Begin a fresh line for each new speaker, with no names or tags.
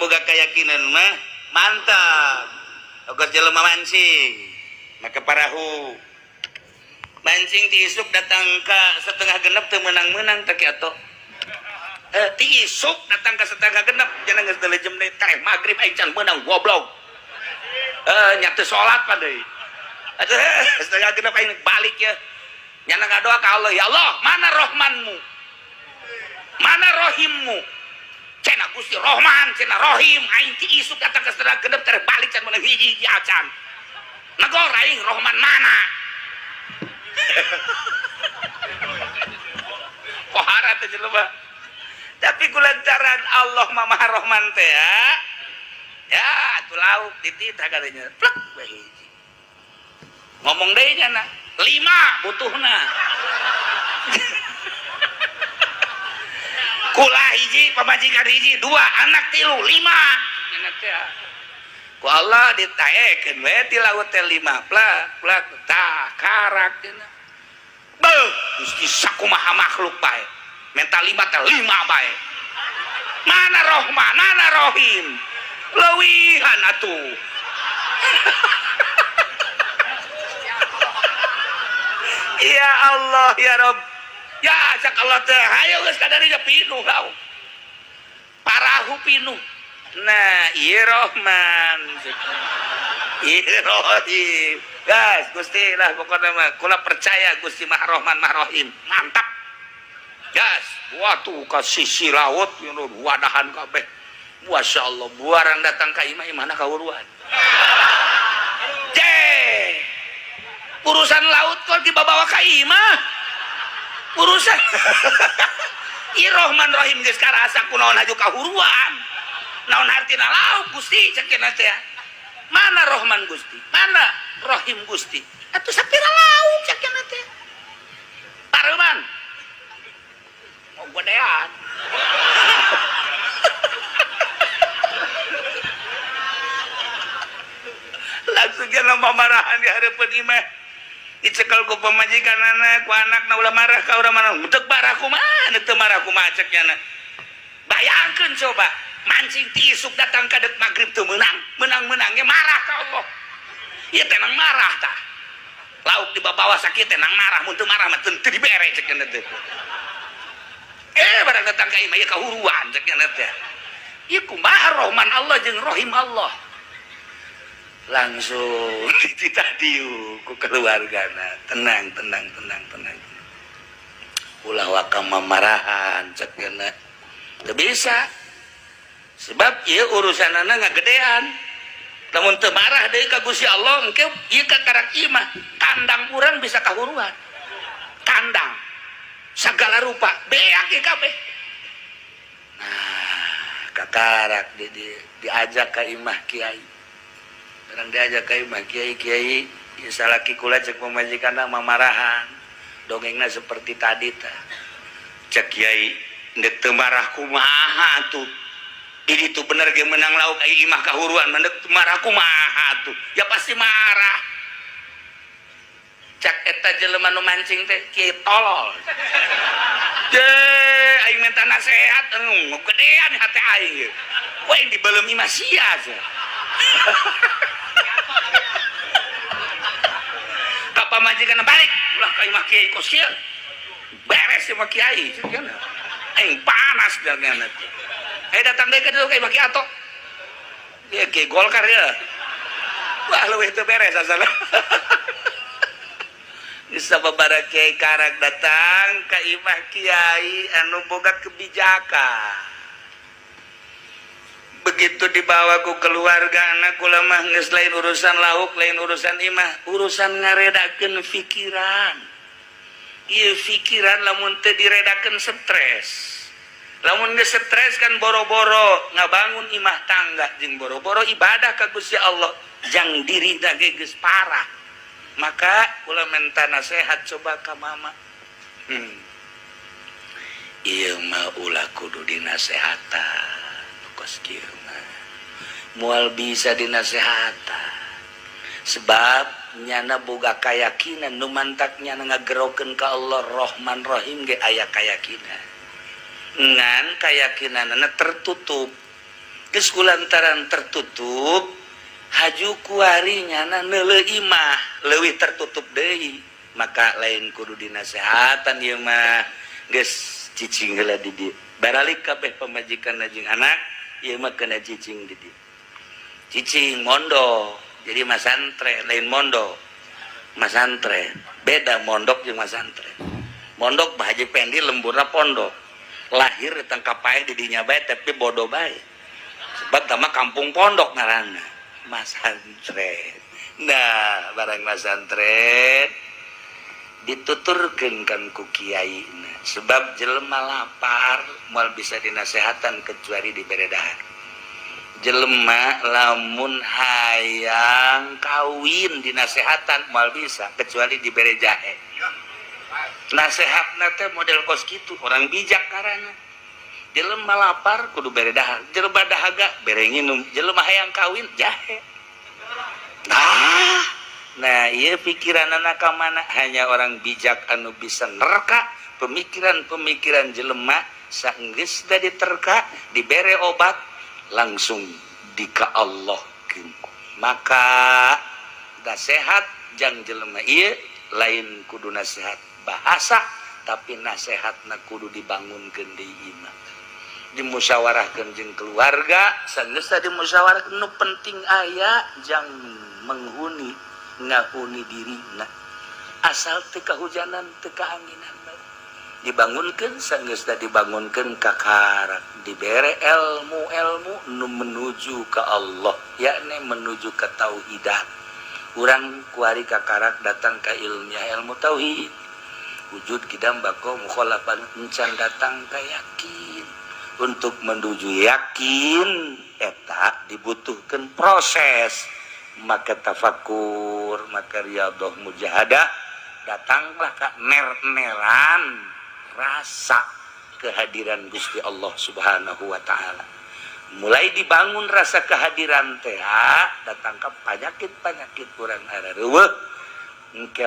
boga keyakinan mah mantap. Ogot jelema mancing maka parahu mancing ti isuk datang ka setengah genep teu menang-menang teh kiato. Ti isuk datang ka setengah genep jangan geus teu jam teh teh magrib aing can menang goblok. Nya teu salat pa deui. Setengah genep aing balik ya. Nya ngadoa ka Allah, ya Allah, mana Rahmanmu? Mana Rahimmu? Cenah Gusti Rahman, cenah Rahim, aing ti isuk datang ka setengah genep teh balik can menang hiji-hiji acan. Nagor aing Rahman mana? Pohara teh jelema. Tapi kulantaran Allah Maha Rahman teh ya atuh lauk dititah katanya. Plek we hiji. Ngomong deui nya na, 5 butuhna. Kula hiji, pamajikan hiji, 2 anak 3, 5. Cenah teh. Ku Allah ditayekeun we ti laut teh 5 plak tah karak cenah. Beuh, Gusti sakumaha makhluk bae. Menta 5 teh 5 bae. Mana Rahman, mana Rahim? Leuwihan atuh. Ya Allah ya Rabb. Ya cak Allah teh hayo geus kadarinya pinuh kau. Parahu pinuh. Nah, ieu Rahman. Ieu Rahim. Guys, Gusti lah pokoknya mah kula percaya Gusti Maha Rahman Maha Rahim. Mantap. Guys, waktu ka sisi laut wadahan kabeh. Masya Allah, buaran datang ka imah imana kauruan. Urusan laut kok dibawa ka imah. Urusan Ieu Rahman Rahim geus karasa kunaon haju kahuruan. Naon artina laut Gusti cek cenah teh. Mana Rahman Gusti? Mana Rahim Gusti? Atuh sapira lauk cek cenah teh. Pareuman. Mau godean. Langsung kena pamarahan di hareupeun imah. Dicekal ku pamajikanana ku anakna ulah marah ka urang mana. Mutek marah kumaha, teu marah kumaha cek cenah. Bayangkeun coba. Mancing ti isuk datang ka deuk magrib tuh menang-menangnya marah ka Allah. Ieu teh nang marah tah. Lauk di bawah sakit teh nang marah mun teu marah mah teu dibere cek cenah teh. Barang datang ka imah ieu kahuruan cek cenah teh. Ieu kumaha Rahman Allah jeung Rahim Allah. Langsung ditadiu ku keluargana. Tenang. Ulah wakam mamarahan cek cenah. Teu bisa. Sebab ieu urusanana ngagedean. Lamun teu marah deui ka Gusti Allah engke ieu kakarak imah kandang urang bisa kahuruan. Kandang sagala rupa beak ge kabeh. Nah, kakarak diajak ka imah kiai. Barang diajak ka imah kiai ieu salaki kula cek pamajikanna mamarahan. Dongengna seperti tadi tah. Cek kiai ndek teu marah kumaha tuh. Ini tuh bener ge menang lauk ai imah kahuruan mandek marah kumaha tuh. Ya pasti marah. Cak eta jelema nu mancing teh kieu tolol. Aing minta nasehat gedean hate aing. Wah yang dibelem imah sia sia. Ka majikan balik ulah ka imah kiai kos kieu. Beres imah kiai cenah. Aing panas dengan teh. Datang deui ka dieu ka imah kiai ato. Ieu kiai Golkar ya. Wah leuwih teu beres asal. Sababaraha kiai karak datang ka imah kiai anu boga kebijakan. Begitu dibawa ku keluarga anak kula mah geus lain urusan lauk, lain urusan imah, urusan ngaredakeun pikiran. Ieu pikiran lamun teu diredakeun stres. Lamun geus stres kan boro-boro ngabangun imah tangga jeung boro-boro ibadah ka Gusti Allah jang diri ge geus parah. Maka kula minta nasihat coba ka mama. Ieu mah ulah kudu dinasehatan. Kos kieu mah moal bisa dinasehatan. Sebab nyana boga kayakinan nu mantak nyana ngagerokeun ka Allah Rahman Rahim ge aya kayakinan. Ngan keyakinanana tertutup geus kulantaran tertutup haju kuarinya neuleuh imah leuwih tertutup deui maka lain kudu dinasehatan ieu mah geus cicing heula di dieu baralik kabeh pamajikan jeung anak ieu mah kena cicing di dieu cicing mondok jadi masantren lain mondok masantren beda mondok jeung masantren mondok bah haji pendi lemburna pondok lahir di tangka paeh di dinya bae tapi bodoh bae sebab tama kampung pondok ngaranna masantren nah barang masantren dituturkeun kan ku kiai sebab jelema lapar moal bisa dinasehatan kecuali dibere dahar jelema lamun hayang kawin dinasehatan moal bisa kecuali dibere jahe nasehatna teh model kos kitu orang bijak karana jelema lapar kudu bere dahar jelema dahaga bere nginum jelema hayang kawin jahe nah ieu pikiranna ka mana hanya orang bijak anu bisa nerka pemikiran-pemikiran jelema saenggeus da diterka dibere obat langsung dika Allah maka nasehat jang jelema ieu lain kudu nasihat bahasa tapi nasehatna kudu dibangunkeun deui imah dimusyawarahkeun jeung keluarga sageus dimusyawarahkeun nu penting aya jang menghuni ngahuni dirina asal teu kahujanan teu kaanginan dibangunkeun sageus dibangunkeun kakarak dibere ilmu nu menuju ka Allah yakni menuju ka tauhidan urang kuari kakarak datang ka ilmu tauhid wujud kidam bako mukhalafan encan datang ka yakin untuk menuju yakin eta dibutuhkeun proses maka tafakur maka riyadhah mujahadah datanglah ka ner-neran rasa kehadiran Gusti Allah Subhanahu wa taala mulai dibangun rasa kehadiran teh datang ka panyakit-panyakit urang areueuh engke